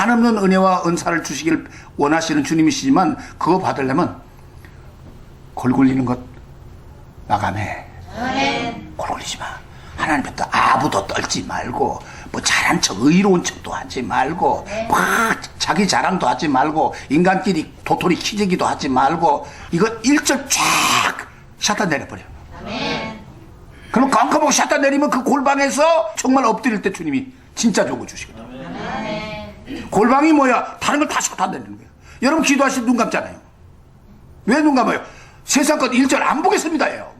한없는 은혜와 은사를 주시길 원하시는 주님이시지만 그거 받으려면 골 굴리는 것 나가네. 골 굴리지 마. 하나님 앞에 아부도 떨지 말고 뭐 잘한 척 의로운 척도 하지 말고 막 자기 자랑도 하지 말고 인간끼리 도토리 키재기도 하지 말고 이거 1절 쫙 샷다 내려버려. 그럼 깜깜하고 샷다 내리면 그 골방에서 정말 엎드릴 때 주님이 진짜 좋은 거 주시거든. 골방이 뭐야? 다른 걸 다 샷다 내리는 거야. 여러분 기도하실 때 눈 감잖아요. 왜 눈 감아요? 세상 것 1절 안 보겠습니다예요.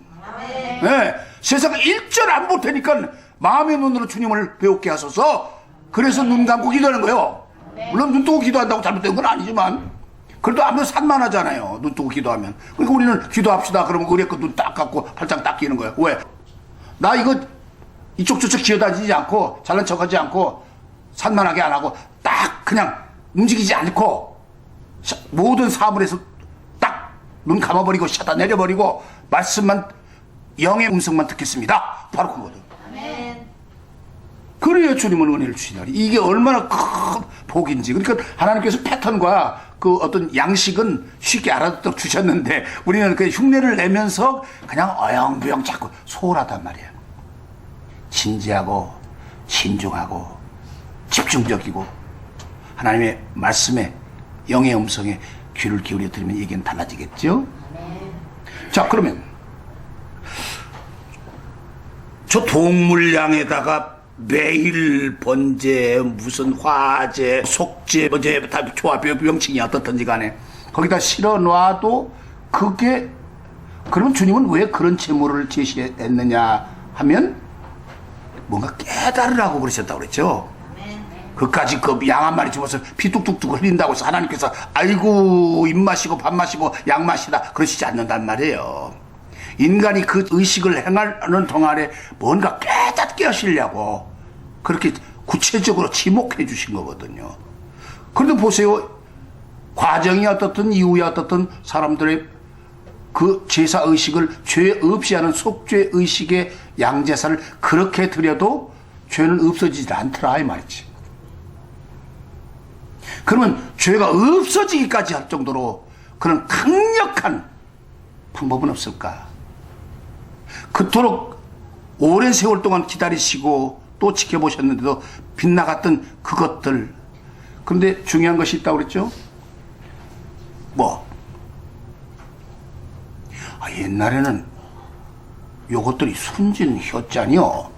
네, 세상 1절 안 볼 테니까 마음의 눈으로 주님을 배우게 하소서. 그래서 눈 감고 기도하는 거예요. 물론 눈 뜨고 기도한다고 잘못된 건 아니지만 그래도 아무래도 산만하잖아요. 눈 뜨고 기도하면. 그러니까 우리는 기도합시다. 그러면 의뢰껏 눈 딱 감고 팔짱 딱 끼는 거예요. 왜? 나 이거 이쪽 저쪽 기어다니지 않고 잘난 척하지 않고 산만하게 안 하고 딱 그냥 움직이지 않고 모든 사물에서 딱 눈 감아버리고 샷다 내려버리고 말씀만 영의 음성만 듣겠습니다. 바로 그거거든. 그래야 주님은 은혜를 주시다니. 이게 얼마나 큰 복인지. 그러니까 하나님께서 패턴과 그 어떤 양식은 쉽게 알아듣도록 주셨는데 우리는 그 흉내를 내면서 그냥 어영부영 자꾸 소홀하단 말이야. 진지하고 신중하고 집중적이고 하나님의 말씀에 영의 음성에 귀를 기울여 들으면 얘기는 달라지겠죠. 자, 그러면 저 동물양에다가 매일 번제, 무슨 화제, 속죄, 번제 다 조합 명칭이 어떻든지 간에 거기다 실어 놔도 그게 그러면 주님은 왜 그런 제물을 제시했느냐 하면 뭔가 깨달으라고 그러셨다고 그랬죠. 그까지 그 양 한 마리 집어서 피 뚝뚝뚝 흘린다고 해서 하나님께서 아이고 입 마시고 밥 마시고 양 마시라 그러시지 않는단 말이에요. 인간이 그 의식을 행하는 동안에 뭔가 깨닫게 하시려고 그렇게 구체적으로 지목해 주신 거거든요. 그런데 보세요. 과정이 어떻든 이후에 어떻든 사람들의 그 제사 의식을 죄 없이 하는 속죄 의식의 양제사를 그렇게 드려도 죄는 없어지지 않더라 이 말이지. 그러면 죄가 없어지기까지 할 정도로 그런 강력한 방법은 없을까? 그토록 오랜 세월 동안 기다리시고 또 지켜보셨는데도 빗나갔던 그것들. 그런데 중요한 것이 있다고 그랬죠? 뭐? 옛날에는 요것들이 순진했잖요.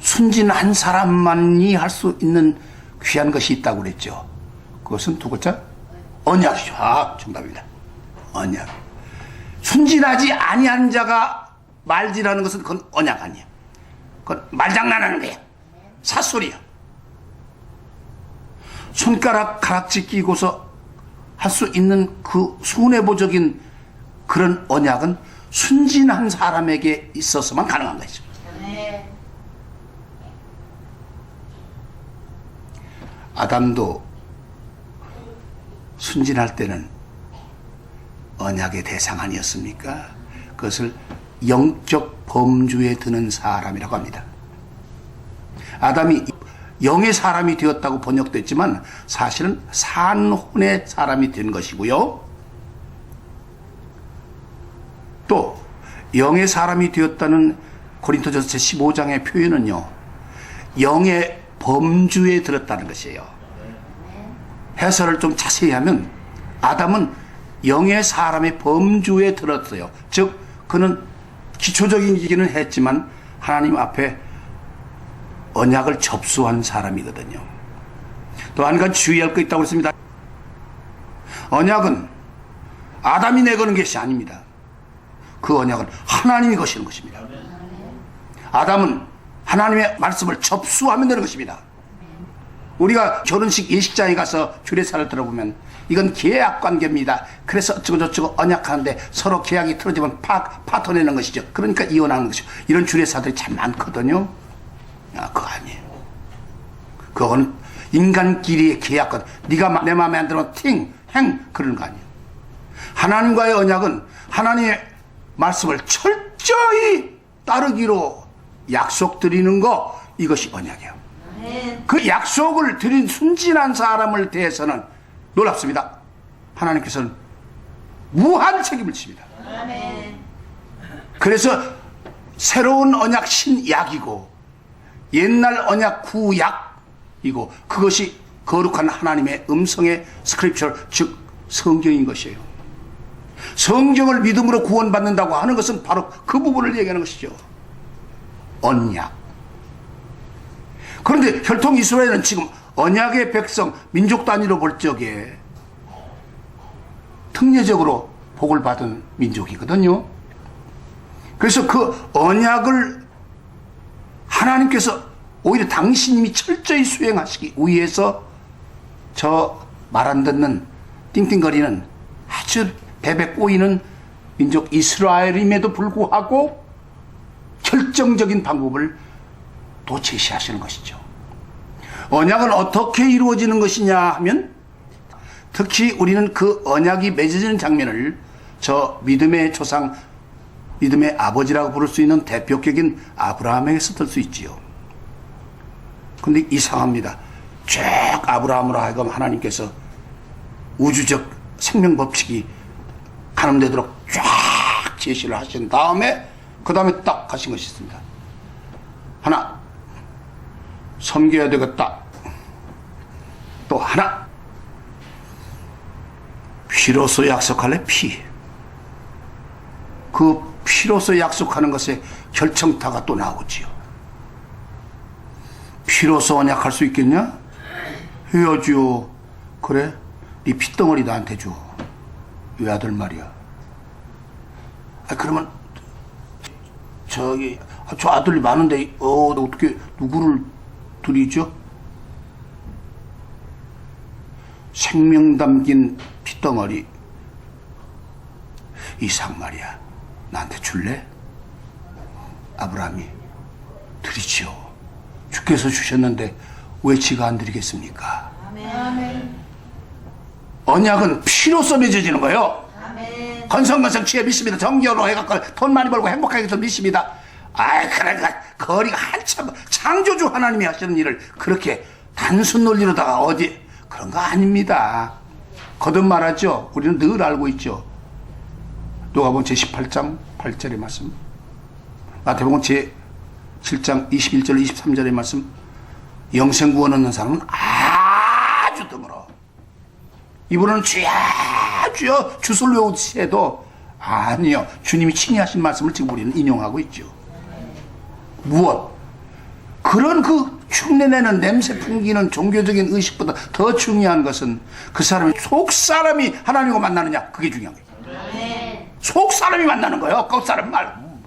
순진한 사람만이 할 수 있는 귀한 것이 있다고 그랬죠. 그것은 두 글자? 언약이죠. 아, 정답입니다. 언약. 순진하지 아니한 자가 말질하는 것은 그건 언약 아니야. 그건 말장난하는 거야. 사소리야. 손가락 가락지 끼고서 할 수 있는 그 순애보적인 그런 언약은 순진한 사람에게 있어서만 가능한 거죠. 아담도 순진할 때는 언약의 대상 아니었습니까? 그것을 영적 범주에 드는 사람이라고 합니다. 아담이 영의 사람이 되었다고 번역됐지만 사실은 산혼의 사람이 된 것이고요. 또 영의 사람이 되었다는 고린도전서 15장의 표현은요, 영의 범주에 들었다는 것이에요. 해설을 좀 자세히 하면 아담은 영의 사람의 범주에 들었어요. 즉 그는 기초적이기는 했지만 하나님 앞에 언약을 접수한 사람이거든요. 또 한 가지 주의할 거 있다고 했습니다. 언약은 아담이 내거는 것이 아닙니다. 그 언약은 하나님이 거시는 것입니다. 아담은 하나님의 말씀을 접수하면 되는 것입니다. 우리가 결혼식 예식장에 가서 주례사를 들어보면 이건 계약 관계입니다. 그래서 어쩌고 저쩌고 언약하는데 서로 계약이 틀어지면 파토내는 것이죠. 그러니까 이혼하는 것이죠. 이런 주례사들이 참 많거든요. 그거 아니에요. 그건 인간끼리의 계약권. 네가 내 마음에 안 들면 행 그러는 거 아니에요. 하나님과의 언약은 하나님의 말씀을 철저히 따르기로 약속드리는 거, 이것이 언약이에요. 그 약속을 드린 순진한 사람을 대해서는 놀랍습니다. 하나님께서는 무한 책임을 집니다. 그래서 새로운 언약 신약이고 옛날 언약 구약이고 그것이 거룩한 하나님의 음성의 스크립처, 즉 성경인 것이에요. 성경을 믿음으로 구원받는다고 하는 것은 바로 그 부분을 얘기하는 것이죠. 언약. 그런데 혈통 이스라엘은 지금 언약의 백성, 민족 단위로 볼 적에 특례적으로 복을 받은 민족이거든요. 그래서 그 언약을 하나님께서 오히려 당신님이 철저히 수행하시기 위해서 저 말 안 듣는 띵띵거리는 아주 베베 꼬이는 민족 이스라엘임에도 불구하고 결정적인 방법을 또 제시하시는 것이죠. 언약은 어떻게 이루어지는 것이냐 하면 특히 우리는 그 언약이 맺어지는 장면을 저 믿음의 조상, 믿음의 아버지라고 부를 수 있는 대표격인 아브라함에게서 들 수 있지요. 근데 이상합니다. 쭉 아브라함으로 하여금 하나님께서 우주적 생명 법칙이 가늠되도록 쫙 제시를 하신 다음에 그 다음에 딱 하신 것이 있습니다. 하나, 섬겨야 되겠다. 또 하나, 피로서 약속할래? 피. 그 피로서 약속하는 것에 결정타가 또 나오지요. 피로서 언약할 수 있겠냐? 해야지요. 그래? 네 핏덩어리 나한테 줘. 이 아들 말이야. 그러면 저 아들이 많은데 어떻게 누구를 드리죠? 생명 담긴 핏덩어리 이삭 말이야. 나한테 줄래? 아브라함이 드리지요. 주께서 주셨는데 왜 지가 안 드리겠습니까? 아멘. 언약은 피로써 맺어지는 거예요. 아멘. 건성건성 취해 믿습니다. 정결로 해갖고 돈 많이 벌고 행복하게 해서 믿습니다. 그러니까 거리가 한참 창조주 하나님이 하시는 일을 그렇게 단순 논리로다가 어디 그런 거 아닙니다. 거듭 말하죠. 우리는 늘 알고 있죠. 누가복음 제18장 8절의 말씀, 마태복음 제7장 21절 23절의 말씀, 영생 구원 얻는 사람은 아주 드물어. 이분은 주야 주여 주술 외우듯이 해도 아니요. 주님이 친히 하신 말씀을 지금 우리는 인용하고 있죠. 무엇? 그런 그 흉내내는 냄새 풍기는 종교적인 의식보다 더 중요한 것은 그 사람이 속 사람이 하나님과 만나느냐, 그게 중요한 거예요. 속 사람이 만나는 거예요. 겉 사람 말고.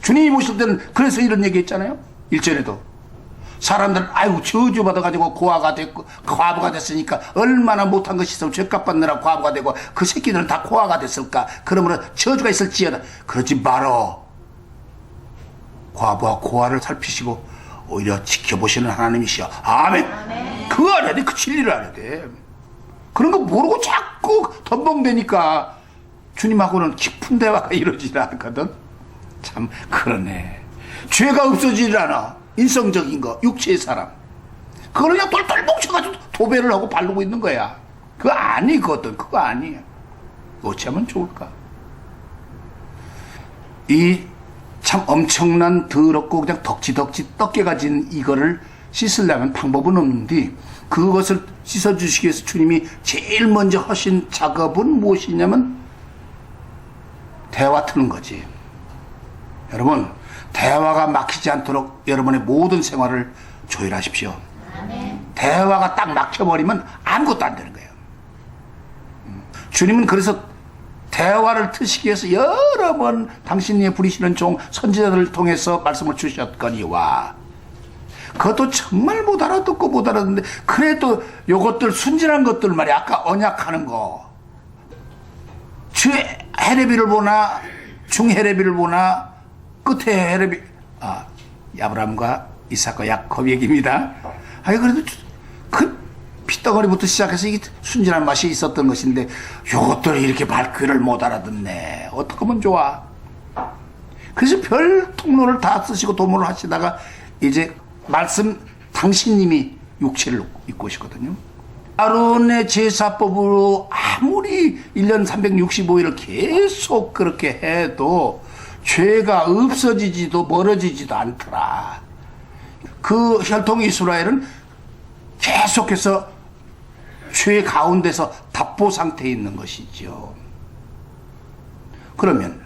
주님이 보실 때는 그래서 이런 얘기 했잖아요. 1절에도 사람들은 아이고 저주받아가지고 고아가 됐고 과부가 됐으니까 얼마나 못한 것이 있으면 죄값 받느라 과부가 되고 그 새끼들은 다 고아가 됐을까. 그러므로 저주가 있을지어다. 그러지 말어. 과부와 고아를 살피시고 오히려 지켜보시는 하나님이시여. 아멘. 아멘. 그거 안 해야 돼. 그 진리를 알아야 돼. 그런 거 모르고 자꾸 덤벙대니까 주님하고는 깊은 대화가 이루어지지 않거든. 참 그러네. 죄가 없어지질 않아. 인성적인 거, 육체의 사람. 그걸 그냥 똘똘 뭉쳐가지고 도배를 하고 바르고 있는 거야. 그거 아니거든. 그거 아니야. 어찌하면 좋을까? 이 참 엄청난 더럽고 그냥 덕지덕지 떡게 가진 이거를 씻으려면 방법은 없는데 그것을 씻어주시기 위해서 주님이 제일 먼저 하신 작업은 무엇이냐면 대화 트는 거지. 여러분, 대화가 막히지 않도록 여러분의 모든 생활을 조율하십시오. 아멘. 대화가 딱 막혀버리면 아무것도 안 되는 거예요. 주님은 그래서 대화를 트시기 위해서 여러 번 당신이 부리시는 종 선지자들을 통해서 말씀을 주셨거니와 그것도 정말 못 알아듣고 못 알아듣는데 그래도 요것들 순진한 것들 말이야. 아까 언약하는 거 주 헤레비를 보나 중헤레비를 보나 끝에 헤레비 아브라함과 이삭과 야곱 얘기입니다. 그래도 그 핏덩어리부터 시작해서 이게 순진한 맛이 있었던 것인데 요것들을 이렇게 말귀를 못 알아듣네. 어떻게 하면 좋아? 그래서 별 통로를 다 쓰시고 도모를 하시다가 이제 말씀 당신님이 육체를 입고 오시거든요. 아론의 제사법으로 아무리 1년 365일을 계속 그렇게 해도 죄가 없어지지도 멀어지지도 않더라. 그 혈통 이스라엘은 계속해서 죄 가운데서 답보 상태에 있는 것이죠. 그러면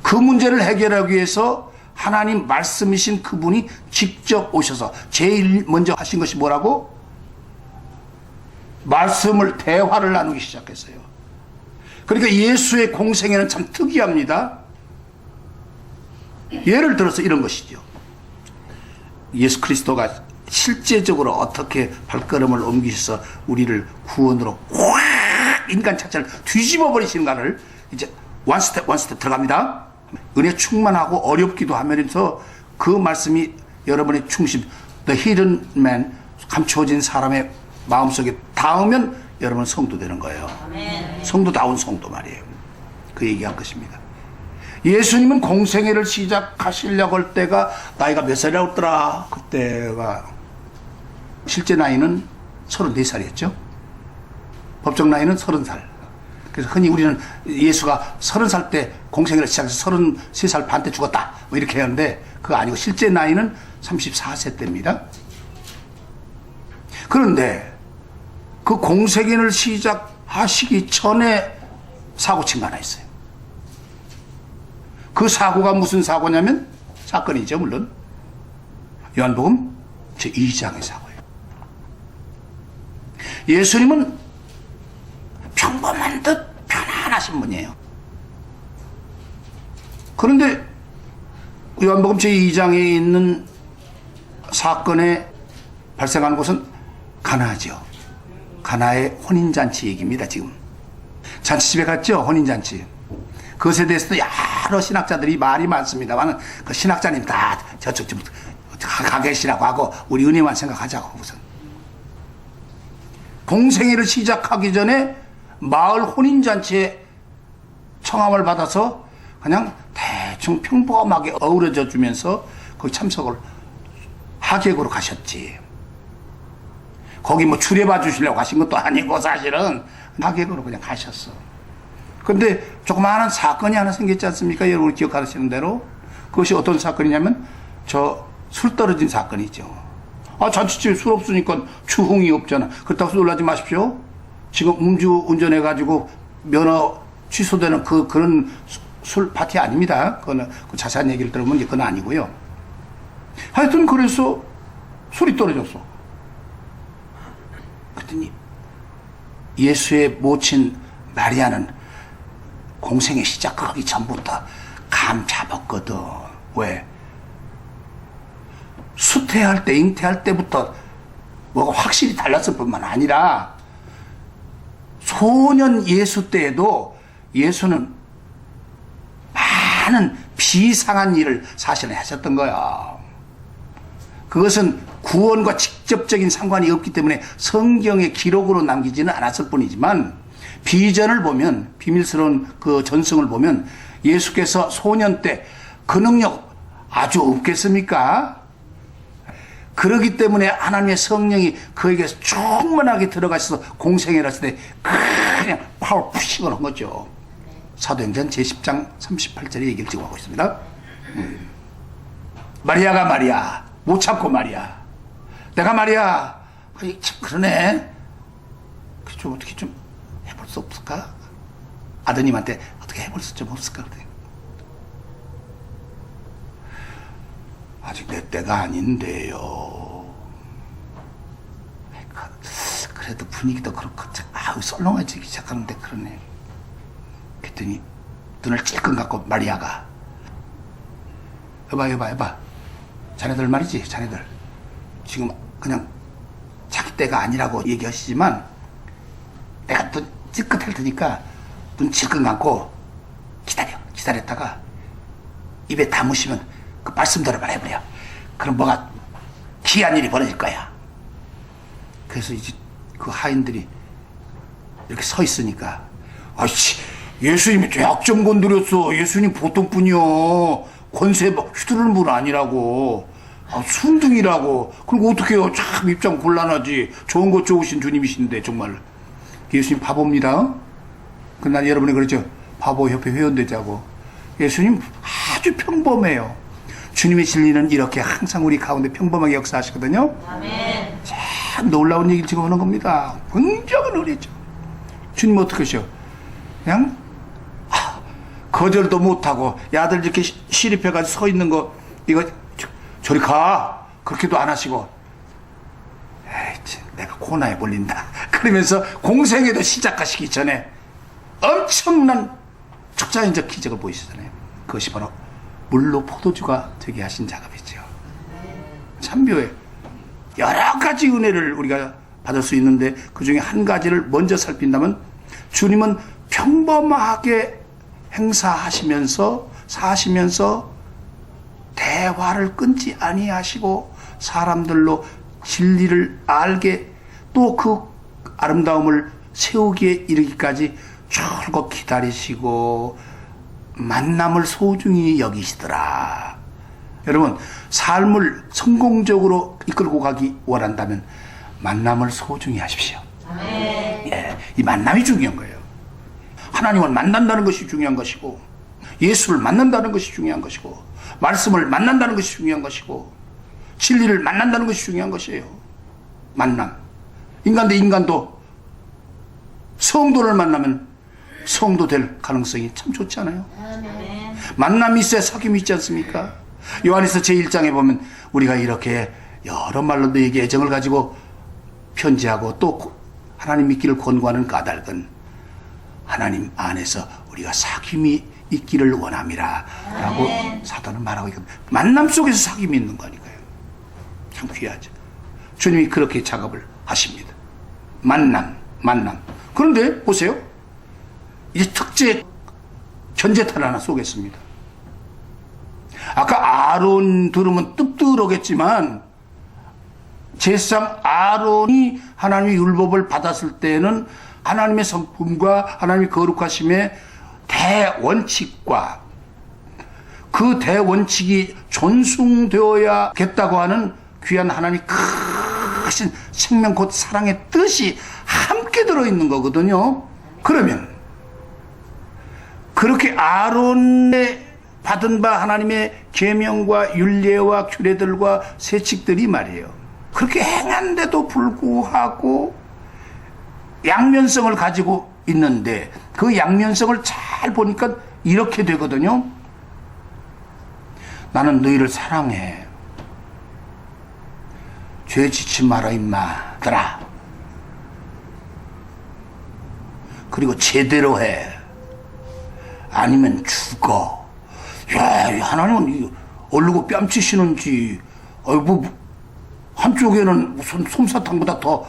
그 문제를 해결하기 위해서 하나님 말씀이신 그분이 직접 오셔서 제일 먼저 하신 것이 뭐라고? 말씀을 대화를 나누기 시작했어요. 그러니까 예수의 공생애는 참 특이합니다. 예를 들어서 이런 것이죠. 예수 그리스도가 실제적으로 어떻게 발걸음을 옮기셔서 우리를 구원으로 확 인간 자체를 뒤집어 버리시는가를 이제 원스텝 들어갑니다. 은혜 충만하고 어렵기도 하면서 그 말씀이 여러분의 중심, the hidden man, 감추어진 사람의 마음속에 닿으면 여러분 성도 되는 거예요. 성도다운 성도 말이에요. 그 얘기한 것입니다. 예수님은 공생애를 시작하시려고 할 때가 나이가 몇 살이라고 했더라? 그때가 실제 나이는 34살이었죠. 법정 나이는 30살. 그래서 흔히 우리는 예수가 30살 때 공생애를 시작해서 33살 반 때 죽었다 뭐 이렇게 하는데 그거 아니고 실제 나이는 34세 때입니다. 그런데 그 공생애를 시작하시기 전에 사고 친 거 하나 있어요. 그 사고가 무슨 사고냐면 사건이죠. 물론 요한복음 제2장의 사고예요. 예수님은 평범한 듯 편안하신 분이에요. 그런데 요한복음 제2장에 있는 사건에 발생하는 곳은 가나죠. 가나의 혼인잔치 얘기입니다. 지금 잔치집에 갔죠. 혼인잔치. 그것에 대해서도 여러 신학자들이 말이 많습니다만 그 신학자님 다 저쪽 좀 가 계시라고 하고 우리 은혜만 생각하자고. 우선 공생애를 시작하기 전에 마을 혼인잔치에 청함을 받아서 그냥 대충 평범하게 어우러져 주면서 거기 참석을 하객으로 가셨지. 거기 뭐 출애봐 주시려고 가신 것도 아니고 사실은 하객으로 그냥 가셨어. 근데 조그마한 사건이 하나 생겼지 않습니까? 여러분 기억하시는 대로. 그것이 어떤 사건이냐면 저 술 떨어진 사건이죠. 아, 잔치집에 술 없으니까 추흥이 없잖아. 그렇다고 놀라지 마십시오. 지금 음주 운전해가지고 면허 취소되는 그런 술 파티 아닙니다. 그거는 그 자세한 얘기를 들으면 그건 아니고요. 하여튼 그래서 술이 떨어졌어. 그랬더니 예수의 모친 마리아는 공생애 시작하기 전부터 감 잡았거든. 왜? 수태할 때, 잉태할 때부터 뭐가 확실히 달랐을 뿐만 아니라 소년 예수 때에도 예수는 많은 비상한 일을 사실은 하셨던 거야. 그것은 구원과 직접적인 상관이 없기 때문에 성경의 기록으로 남기지는 않았을 뿐이지만 비전을 보면, 비밀스러운 그 전승을 보면 예수께서 소년 때 그 능력 아주 없겠습니까? 그러기 때문에 하나님의 성령이 그에게 충만하게 들어가셔서 공생애를 했을 때 그냥 파워 푸싱을 한 거죠. 사도행전 제10장 38절에 얘기를 지금 하고 있습니다. 마리아가 말이야. 못 참고 말이야. 내가 말이야. 참 그러네. 좀 어떻게 좀 해볼 수 없을까? 아드님한테 어떻게 해볼 수 좀 없을까? 아직 내 때가 아닌데요. 그래도 분위기도 그렇고 썰렁해지기 시작하는데 그러네. 그랬더니 눈을 찔끔 감고 마리아가 여봐 자네들 말이지. 자네들 지금 그냥 자기 때가 아니라고 얘기하시지만 내가 눈 찔끗할 테니까 눈 찔끔 감고 기다렸다가 입에 담으시면 그 말씀대로 말해버려. 그럼 뭐가 기이한 일이 벌어질 거야. 그래서 이제 그 하인들이 이렇게 서 있으니까 아이씨 예수님이 약점 건드렸어. 예수님 보통 분이요. 권세 휘두르는 분 아니라고. 순둥이라고. 그리고 어떻게 해요? 참 입장 곤란하지. 좋은 것 좋으신 주님이신데 정말. 예수님 바보입니다. 그날 여러분이 그러죠. 바보협회 회원되자고. 예수님 아주 평범해요. 주님의 진리는 이렇게 항상 우리 가운데 평범하게 역사하시거든요. 아멘. 참 놀라운 얘기를 지금 하는 겁니다. 굉장히 놀이죠. 주님 어떻게 하셔? 그냥 거절도 못하고 야들 이렇게 시립해가지고 서 있는 거 이거 저리 가 그렇게도 안 하시고 에이 내가 고나에 몰린다 그러면서 공생애도 시작하시기 전에 엄청난 척자인적 기적을 보이시잖아요. 그것이 바로 물로 포도주가 되게 하신 작업이죠. 참 묘해. 여러 가지 은혜를 우리가 받을 수 있는데 그 중에 한 가지를 먼저 살핀다면 주님은 평범하게 행사하시면서 사시면서 대화를 끊지 아니하시고 사람들로 진리를 알게 또 그 아름다움을 세우기에 이르기까지 줄곧 기다리시고 만남을 소중히 여기시더라. 여러분 삶을 성공적으로 이끌고 가기 원한다면 만남을 소중히 하십시오. 예, 이 만남이 중요한 거예요. 하나님을 만난다는 것이 중요한 것이고 예수를 만난다는 것이 중요한 것이고 말씀을 만난다는 것이 중요한 것이고 진리를 만난다는 것이 중요한 것이에요. 만남. 인간 대 인간도 성도를 만나면 성도 될 가능성이 참 좋지 않아요? 아멘. 만남이 있어야 사귐이 있지 않습니까? 요한에서 제1장에 보면 우리가 이렇게 여러 말로 너에게 애정을 가지고 편지하고 또 하나님 믿기를 권고하는 까닭은 하나님 안에서 우리가 사귐이 있기를 원함이라 라고 사도는 말하고 있거든요. 만남 속에서 사귐이 있는 거니까요. 참 귀하죠. 주님이 그렇게 작업을 하십니다. 만남. 그런데 보세요. 이제 특제 견제탄 하나 쏘겠습니다. 아까 아론 들으면 뜯들어겠지만 제사장 아론이 하나님의 율법을 받았을 때는 하나님의 성품과 하나님의 거룩하심의 대원칙과 그 대원칙이 존중되어야겠다고 하는 귀한 하나님의 크신 생명 곧 사랑의 뜻이 함께 들어있는 거거든요. 그러면 그렇게 아론의 받은 바 하나님의 계명과 율례와 규례들과 세칙들이 말이에요. 그렇게 행한데도 불구하고 양면성을 가지고 있는데 그 양면성을 잘 보니까 이렇게 되거든요. 나는 너희를 사랑해. 죄 지지 마라 임마들아. 그리고 제대로 해. 아니면 죽어. 야, 하나님은 얼르고 뺨치시는지, 뭐, 한쪽에는 무슨 솜사탕보다 더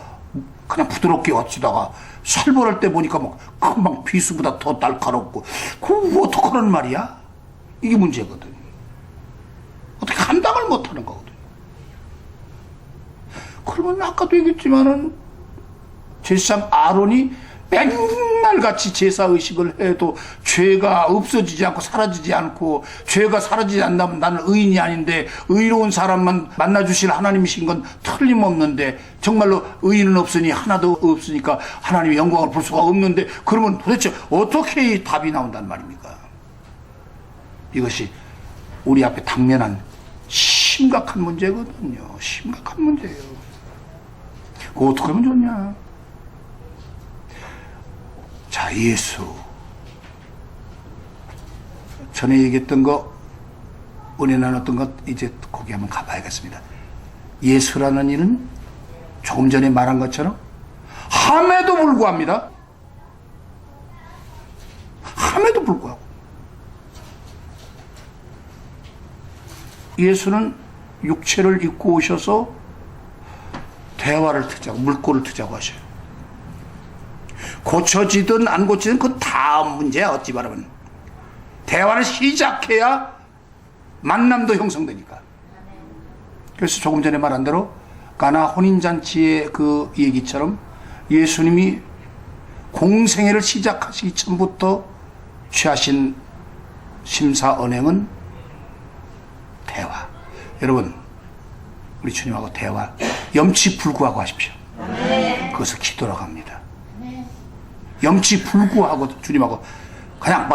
그냥 부드럽게 어찌다가 살벌할 때 보니까 막 금방 비수보다 더 날카롭고, 그거 어떡하란 말이야? 이게 문제거든. 어떻게 감당을 못하는 거거든. 그러면 아까도 얘기했지만은 제사장 아론이 맨날 같이 제사의식을 해도 죄가 없어지지 않고 사라지지 않고 죄가 사라지지 않다면 나는 의인이 아닌데 의로운 사람만 만나주실 하나님이신 건 틀림없는데 정말로 의인은 없으니 하나도 없으니까 하나님의 영광을 볼 수가 없는데 그러면 도대체 어떻게 이 답이 나온단 말입니까? 이것이 우리 앞에 당면한 심각한 문제거든요. 심각한 문제예요. 그거 어떻게 하면 좋냐? 자, 예수. 전에 얘기했던 거, 은혜 나눴던 것, 이제 거기 한번 가봐야겠습니다. 예수라는 일은 조금 전에 말한 것처럼 함에도 불구합니다. 함에도 불구하고. 예수는 육체를 입고 오셔서 대화를 트자고, 물꼬를 트자고 하셔요. 고쳐지든 안 고쳐지든 그건 다음 문제야. 어찌 말하면 대화를 시작해야 만남도 형성되니까. 그래서 조금 전에 말한 대로 가나 혼인잔치의 그 얘기처럼 예수님이 공생애를 시작하시기 전부터 취하신 심사언행은 대화. 여러분 우리 주님하고 대화, 염치불구하고 하십시오. 그것을 기도라고 합니다. 염치불구하고 주님하고 그냥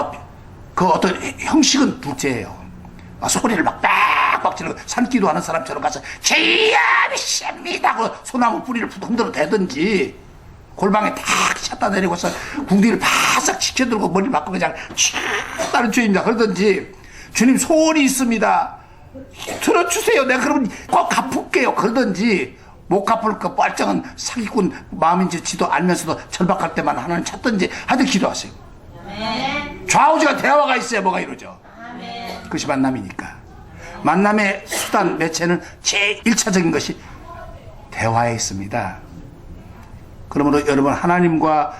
그 어떤 형식은 둘째예요. 소리를 막 빡빡 지르고 산기도 하는 사람처럼 가서 주여미십니다 하고 소나무 뿌리를 흔들어 대든지, 골방에 탁 쳤다 내리고서 궁디를 바싹 지켜들고 머리를 막고 그냥 다른 주님이다 그러든지, 주님 소원이 있습니다 들어주세요 내가 그러면 꼭 갚을게요 그러든지, 못 갚을 거 뻘쩡한 사기꾼 마음인지 지도 알면서도 절박할 때만 하나님 찾든지 하여튼 기도하세요. 좌우지가 대화가 있어야 뭐가 이루어져. 그것이 만남이니까. 만남의 수단 매체는 제일 1차적인 것이 대화에 있습니다. 그러므로 여러분 하나님과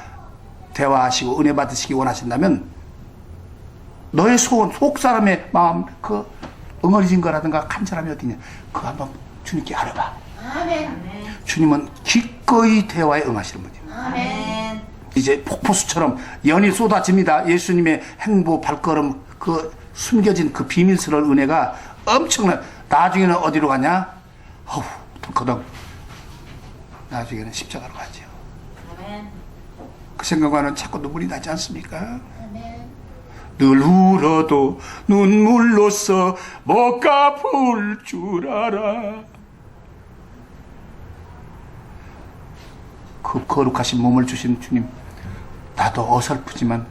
대화하시고 은혜 받으시기 원하신다면 너의 소원, 속 사람의 마음, 그 응어리진 거라든가 간절함이 어디냐, 그거 한번 주님께 알아봐. 주님은 기꺼이 대화에 응하시는 분이에요. 이제 폭포수처럼 연이 쏟아집니다. 예수님의 행보, 발걸음, 그 숨겨진 그 비밀스러운 은혜가 엄청난. 나중에는 어디로 가냐? 어우, 덜커덕. 나중에는 십자가로 가죠. 그 생각과는 자꾸 눈물이 나지 않습니까? 늘 울어도 눈물로써 못 갚을 줄 알아. 그 거룩하신 몸을 주신 주님, 나도 어설프지만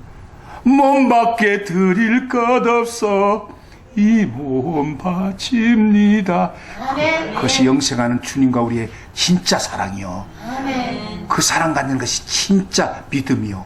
몸밖에 드릴 것 없어 이 몸 바칩니다. 그것이 영생하는 주님과 우리의 진짜 사랑이요. 그 사랑 갖는 것이 진짜 믿음이요.